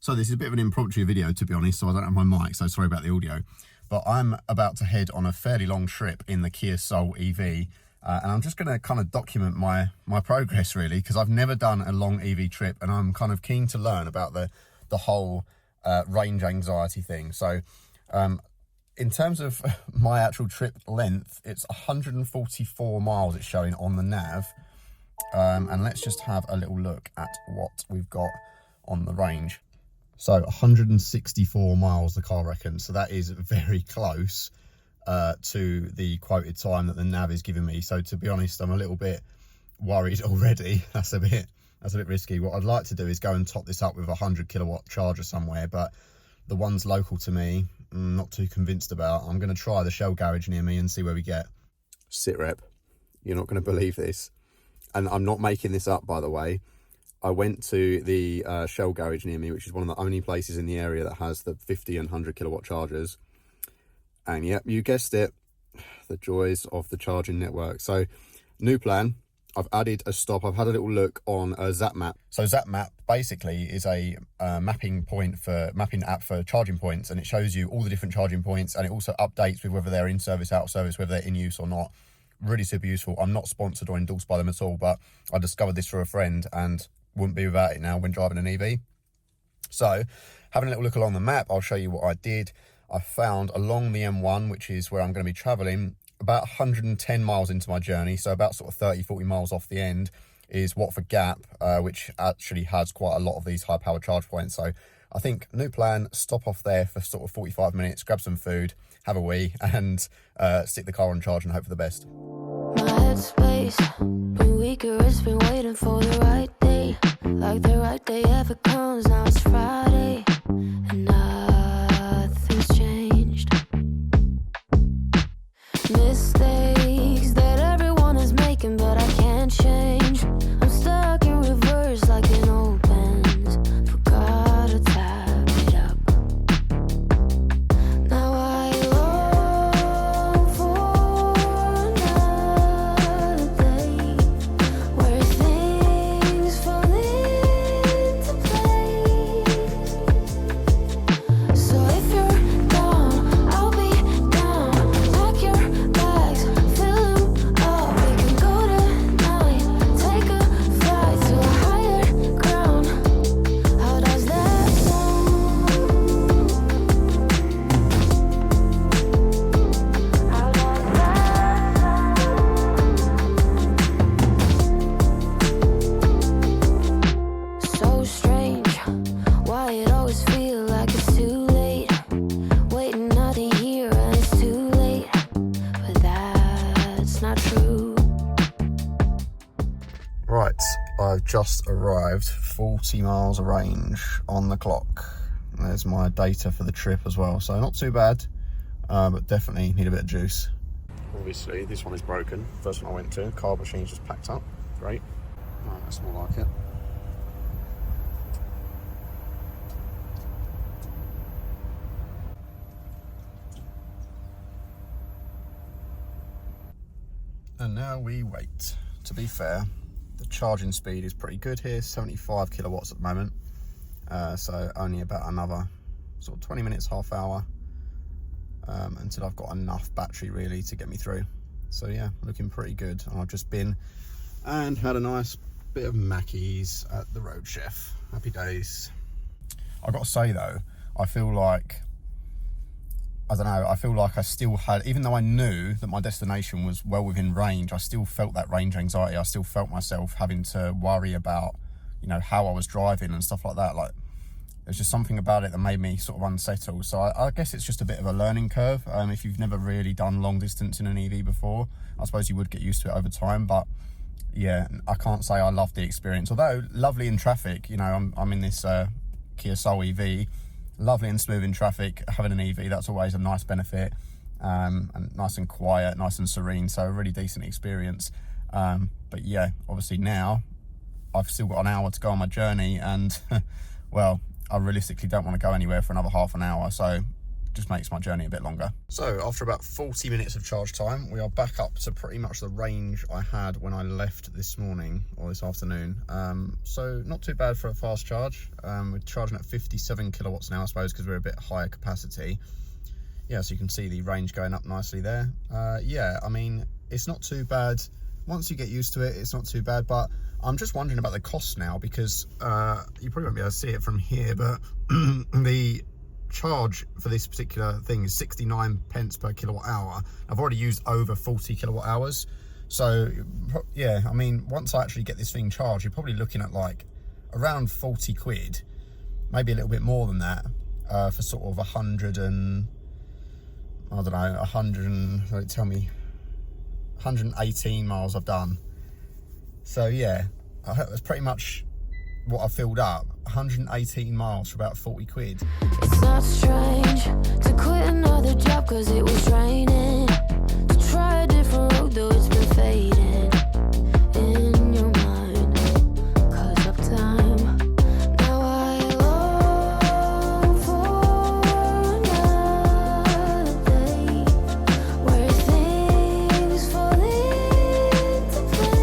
So this is a bit of an impromptu video, to be honest, so I don't have my mic, so sorry about the audio. But I'm about to head on a fairly long trip in the Kia Soul EV, and I'm just going to kind of document my progress, really, because I've never done a long EV trip, and I'm kind of keen to learn about the whole range anxiety thing. So in terms of my actual trip length, it's 144 miles it's showing on the nav. And let's just have a little look at what we've got on the range. So 164 miles the car reckons, so that is very close to the quoted time that the nav is giving me. So to be honest, I'm a little bit worried already. That's a bit risky. What I'd like to do is go and top this up with a 100 kilowatt charger somewhere, but the ones local to me, I'm not too convinced about. I'm going to try the Shell garage near me and see where we get. Sit rep, you're not going to believe this, and I'm not making this up, by the way. I went to the Shell garage near me, which is one of the only places in the area that has the 50 and 100 kilowatt chargers. And yep, you guessed it, the joys of the charging network. So new plan, I've added a stop. I've had a little look on ZapMap. So ZapMap basically is a mapping app for charging points, and it shows you all the different charging points, and it also updates with whether they're in service, out of service, whether they're in use or not. Really super useful. I'm not sponsored or endorsed by them at all, but I discovered this through a friend and wouldn't be without it now when driving an EV. So having a little look along the map, I'll show you what I did. I found along the M1, which is where I'm going to be traveling, about 110 miles into my journey, so about sort of 30-40 miles off the end, is Watford Gap, which actually has quite a lot of these high power charge points. So I think new plan, stop off there for sort of 45 minutes, grab some food, have a wee, and stick the car on charge and hope for the best. My headspace been weaker, it's been waiting for the right day. Like the right day ever comes, now it's Friday and nothing's changed. Mistakes that everyone is making, but I can't change. I'm stuck in reverse like an old Benz. Forgot to tap it up. Now I long for another day where things fall into place. So if you're down, I'll be down. Pack your bags, fill them up. We can go tonight, take a flight to a higher ground. How does that sound? How does that sound? So strange, why it always feel like it's too late. Waiting another year and it's too late, but that's not true. Right, I've just arrived, 40 miles of range on the clock. There's my data for the trip as well, so not too bad, but definitely need a bit of juice. Obviously, this one is broken. First one I went to, car machine's just packed up. Great. Right, that's more like it. And now we wait. To be fair, the charging speed is pretty good here, 75 kilowatts at the moment. So only about another sort of 20 minutes, half hour, until I've got enough battery really to get me through. So yeah, looking pretty good. And I've just been and had a nice bit of Mackey's at the Road Chef. Happy days. I've got to say though, I feel like, I don't know, I feel like I still had, even though I knew that my destination was well within range, I still felt that range anxiety. I still felt myself having to worry about, you know, how I was driving and stuff like that. Like, there's just something about it that made me sort of unsettled. So I guess it's just a bit of a learning curve. If you've never really done long distance in an EV before, I suppose you would get used to it over time. But yeah, I can't say I loved the experience. Although lovely in traffic, you know, I'm in this Kia Soul EV, lovely and smooth in traffic. Having an EV, that's always a nice benefit, and nice and quiet, nice and serene. So a really decent experience. But yeah, obviously now I've still got an hour to go on my journey, and well, I realistically don't want to go anywhere for another half an hour. So just makes my journey a bit longer. So after about 40 minutes of charge time, we are back up to pretty much the range I had when I left this morning or this afternoon. So not too bad for a fast charge. We're charging at 57 kilowatts now, I suppose, because we're a bit higher capacity. Yeah, so you can see the range going up nicely there. Yeah, I mean, it's not too bad. Once you get used to it, it's not too bad, but I'm just wondering about the cost now, because you probably won't be able to see it from here, but the charge for this particular thing is 69 pence per kilowatt hour. I've already used over 40 kilowatt hours. So yeah, I mean, once I actually get this thing charged, you're probably looking at like around 40 quid, maybe a little bit more than that, for sort of 100 and, I don't know, 100 and, tell me, 118 miles I've done. So yeah, I hope that's pretty much what I filled up. 118 miles for about 40 quid. It's not strange to quit another job cause it was draining. To try a different road though it's been fading in your mind cause of time. Now I long for another day where things fall into place.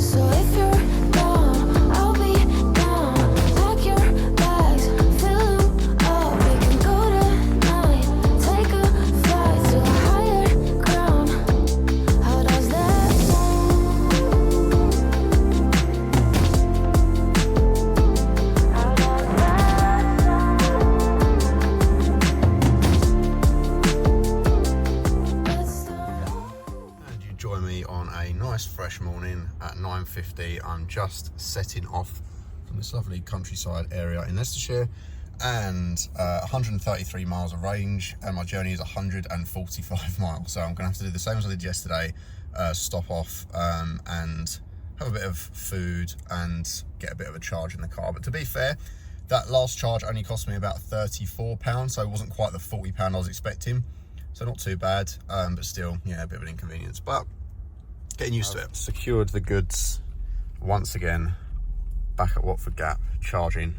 So if you're down, I'll be down. Pack your bags, fill them up. We can go tonight. Take a flight to a higher ground. How does that sound? How does that sound? Let's start. And you join me on a nice fresh morning at 9:50. I'm just setting off from this lovely countryside area in Leicestershire, and 133 miles of range, and my journey is 145 miles. So I'm gonna have to do the same as I did yesterday, stop off and have a bit of food and get a bit of a charge in the car. But to be fair, that last charge only cost me about £34, so it wasn't quite the £40 I was expecting. So not too bad, but still, yeah, a bit of an inconvenience. But getting used to it. Secured the goods once again, back at Watford Gap, charging.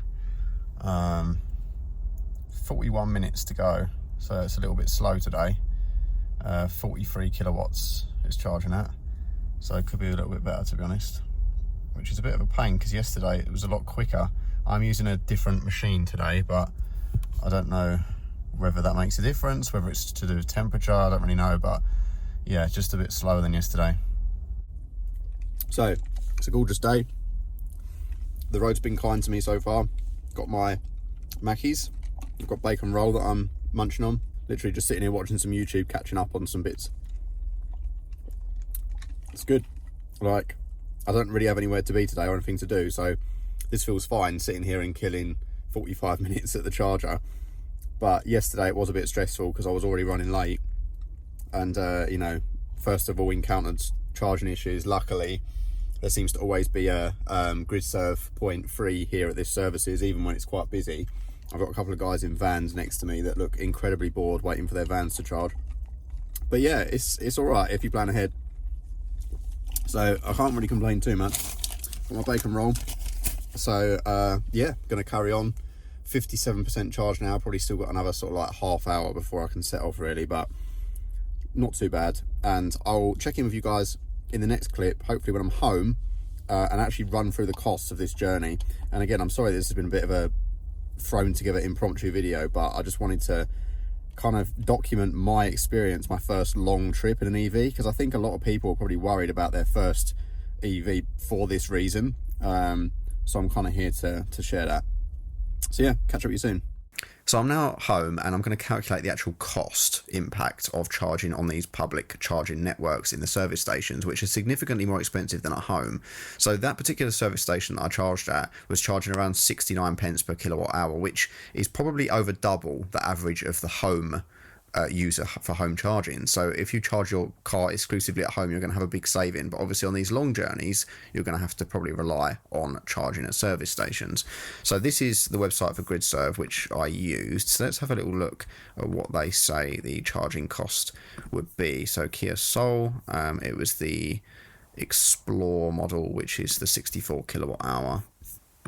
41 minutes to go, so it's a little bit slow today. 43 kilowatts it's charging at, so it could be a little bit better, to be honest, which is a bit of a pain because yesterday it was a lot quicker. I'm using a different machine today, but I don't know whether that makes a difference, whether it's to do with temperature, I don't really know, but yeah, just a bit slower than yesterday. So it's a gorgeous day. The road's been kind to me so far. Got my Mackies. I've got bacon roll that I'm munching on. Literally just sitting here watching some YouTube, catching up on some bits. It's good. Like, I don't really have anywhere to be today or anything to do, so this feels fine sitting here and killing 45 minutes at the charger. But yesterday it was a bit stressful because I was already running late, and you know, first of all encountered charging issues. Luckily there seems to always be a grid serve point free here at this services, even when it's quite busy. I've got a couple of guys in vans next to me that look incredibly bored waiting for their vans to charge. But yeah, it's all right if you plan ahead. So I can't really complain too much. Got my bacon roll. So yeah, gonna carry on. 57% charge now. Probably still got another sort of like half hour before I can set off really, but not too bad. And I'll check in with you guys in the next clip, hopefully when I'm home, and actually run through the costs of this journey. And again, I'm sorry this has been a bit of a thrown together impromptu video, but I just wanted to kind of document my experience, my first long trip in an EV, because I think a lot of people are probably worried about their first EV for this reason. So I'm kind of here to share that. So yeah, catch up with you soon. So I'm now at home and I'm going to calculate the actual cost impact of charging on these public charging networks in the service stations, which is significantly more expensive than at home. So that particular service station that I charged at was charging around 69 pence per kilowatt hour, which is probably over double the average of the home user for home charging. So if you charge your car exclusively at home, you're going to have a big saving, but obviously on these long journeys you're going to have to probably rely on charging at service stations. So this is the website for GridServe, which I used. So let's have a little look at what they say the charging cost would be. So Kia Soul, it was the Explore model, which is the 64 kilowatt hour.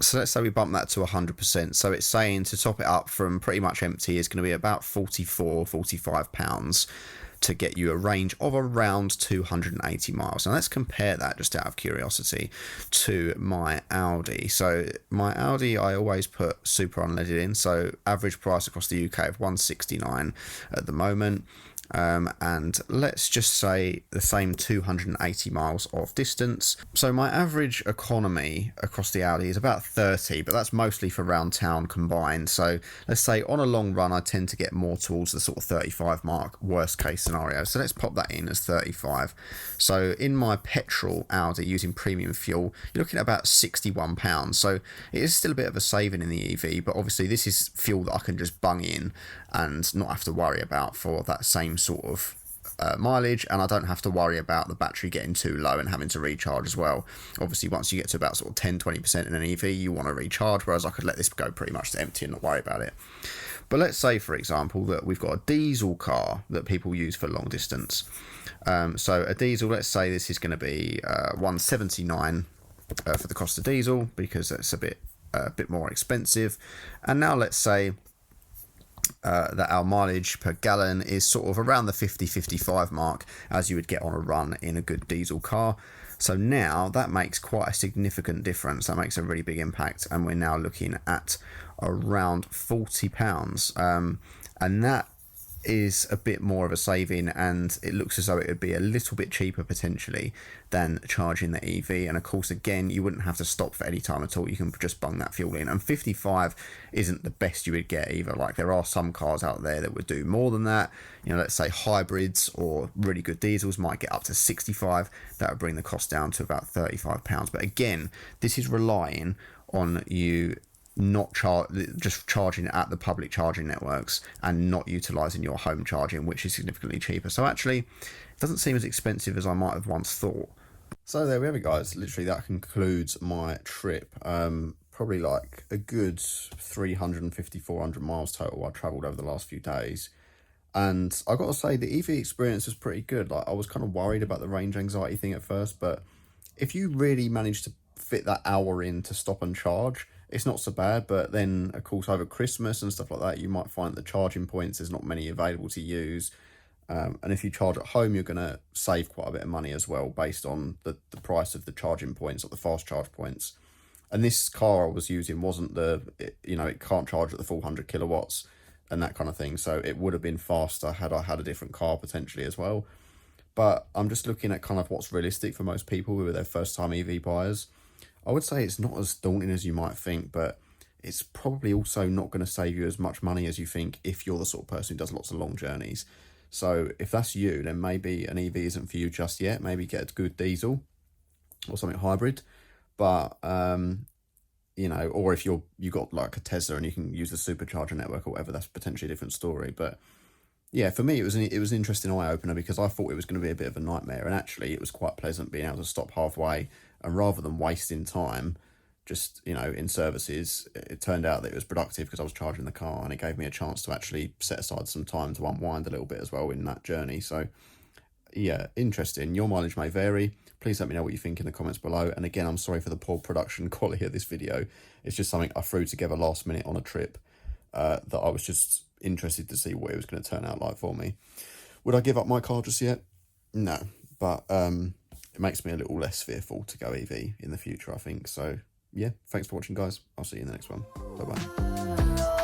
So let's say we bump that to 100%. So it's saying to top it up from pretty much empty is going to be about 45 pounds to get you a range of around 280 miles. Now let's compare that, just out of curiosity, to my Audi. So my Audi, I always put super unleaded in. So average price across the UK of 169 at the moment. And let's just say the same 280 miles of distance. So my average economy across the Audi is about 30, but that's mostly for round town combined. So let's say on a long run, I tend to get more towards the sort of 35 mark, worst case scenario. So let's pop that in as 35. So in my petrol Audi using premium fuel, you're looking at about £61. So it is still a bit of a saving in the EV, but obviously this is fuel that I can just bung in and not have to worry about for that same sort of mileage, and I don't have to worry about the battery getting too low and having to recharge as well. Obviously once you get to about sort of 10-20% in an EV, you want to recharge, whereas I could let this go pretty much to empty and not worry about it. But let's say, for example, that we've got a diesel car that people use for long distance. So a diesel, let's say this is going to be 179 for the cost of diesel, because that's a bit more expensive. And now let's say that our mileage per gallon is sort of around the 50-55 mark, as you would get on a run in a good diesel car. So now that makes quite a significant difference. That makes a really big impact, and we're now looking at around £40, and that is a bit more of a saving, and it looks as though it would be a little bit cheaper potentially than charging the EV. And of course, again, you wouldn't have to stop for any time at all. You can just bung that fuel in, and 55 isn't the best you would get either. Like, there are some cars out there that would do more than that. You know, let's say hybrids or really good diesels might get up to 65. That would bring the cost down to about £35. But again, this is relying on you not just charging at the public charging networks and not utilizing your home charging, which is significantly cheaper. So actually, it doesn't seem as expensive as I might have once thought. So there we have it, guys. Literally, that concludes my trip. Probably like a good 350-400 miles total I traveled over the last few days. And I got to say, the EV experience was pretty good. Like, I was kind of worried about the range anxiety thing at first, but if you really manage to fit that hour in to stop and charge, it's not so bad. But then, of course, over Christmas and stuff like that, you might find that the charging points, there's not many available to use. And if you charge at home, you're going to save quite a bit of money as well, based on the price of the charging points, or the fast charge points. And this car I was using wasn't it can't charge at the full 100 kilowatts and that kind of thing. So it would have been faster had I had a different car potentially as well. But I'm just looking at kind of what's realistic for most people who are their first time EV buyers. I would say it's not as daunting as you might think, but it's probably also not going to save you as much money as you think if you're the sort of person who does lots of long journeys. So if that's you, then maybe an EV isn't for you just yet. Maybe get a good diesel or something hybrid. But or if you got like a Tesla and you can use the supercharger network or whatever, that's potentially a different story. But yeah, for me, it was an interesting eye opener, because I thought it was going to be a bit of a nightmare, and actually it was quite pleasant being able to stop halfway, and rather than wasting time just in services, it turned out that it was productive because I was charging the car, and it gave me a chance to actually set aside some time to unwind a little bit as well in that journey. So yeah, interesting. Your mileage may vary. Please let me know what you think in the comments below. And again, I'm sorry for the poor production quality of this video. It's just something I threw together last minute on a trip that I was just interested to see what it was going to turn out like for me. Would I give up my car just yet? No, but it makes me a little less fearful to go EV in the future, I think. So yeah, thanks for watching, guys. I'll see you in the next one. Bye bye.